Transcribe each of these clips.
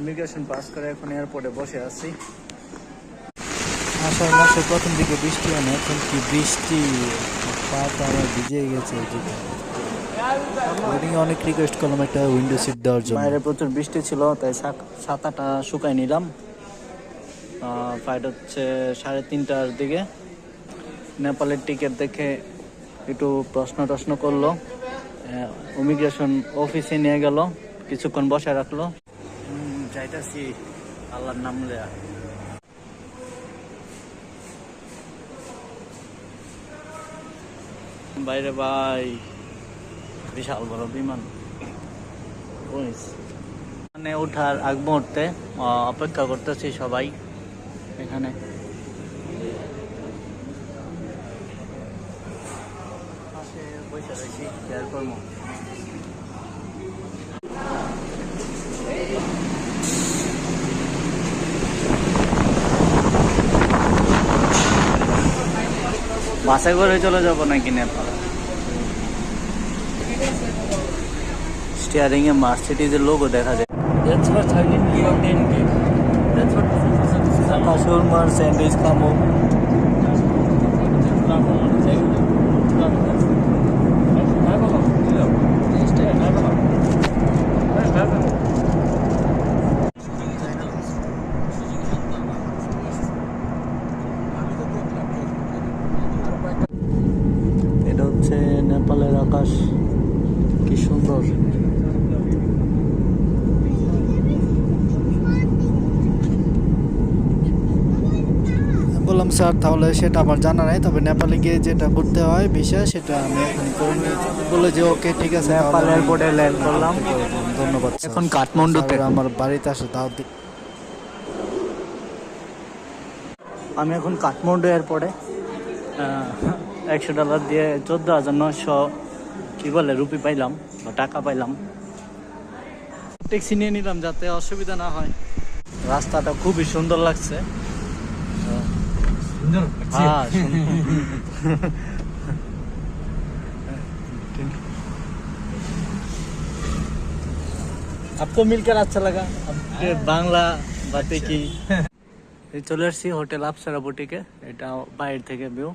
Immigration pass করে এখন এয়ারপোর্টে বসে আছি। আষাঢ় মাসে প্রথম দিকে বৃষ্টি হয় না, এখন কি বৃষ্টি, পা তো আমার ভিজে গেছে এদিকে। ওদিকে অনেক রিকোয়েস্ট করলাম একটা উইন্ডো সিট দেওয়ার জন্য। বাইরে প্রচুর বৃষ্টি ছিল, তাই ছাতাটা শুকাই নিলাম। ফ্লাইট হচ্ছে 3:30টার দিকে। নেপালের টিকিট দেখে একটু প্রশ্ন করলো, ইমিগ্রেশন অফিসে নিয়ে গেল, কিছুক্ষণ বসে রাখলো। যাইতাছি আল্লাহর নাম লিয়া। বাইরে ভাই বিশাল বড় বিমান। মানে ওঠার আগ মুহূর্তে অপেক্ষা করতেছি সবাই এখানে। বসে রয়েছি শেয়ার করবো। বাসে করে চলে যাবো নাকি নেপাল? স্টিয়ারিং এ মার্সিডিজের লোগো দেখা যায়। That's for 13 kilo 10K. That's what Shawarma sandwich খামো। এটা হচ্ছে নেপালের আকাশ, কি সুন্দর। বললাম স্যার তাহলে সেটা আমার জানা নাই, তবে নেপালে গিয়ে যেটা করতে হয় ভিসা সেটা আমি এখন করে নিয়েছি। বলে যে ওকে ঠিক আছে, নেপাল এয়ারপোর্টে ল্যান্ড করলাম। ধন্যবাদ। এখন কাঠমান্ডুতে আমার বাড়িতে আসে দাও। আমি এখন কাঠমান্ডু এয়ারপোর্টে $100 দিয়ে 14,900 কি বলে রুপি পাইলাম বা টাকা পাইলাম। ট্যাক্সি নিয়ে নিলাম যাতে অসুবিধা না হয়। রাস্তাটা খুবই সুন্দর লাগছে। हाँ आपको मिलकर अच्छा लगा? आपके বাংলা বাতে কি? চলে আসছি হোটেল আপসারা বুটিকে। এটা বাইরে থেকে ভিউ।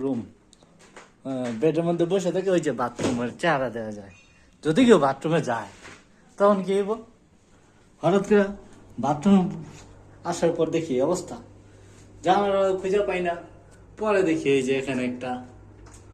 রুম, বেডের মধ্যে বসে থেকে ওই যে বাথরুমের চেহারা দেওয়া যায়। যদি কেউ বাথরুমে যায় তখন কি হইব? হঠাৎ করে বাথরুম আসার পর দেখি অবস্থা, জানার খুঁজে পাই না। পরে দেখি এই যে এখানে একটা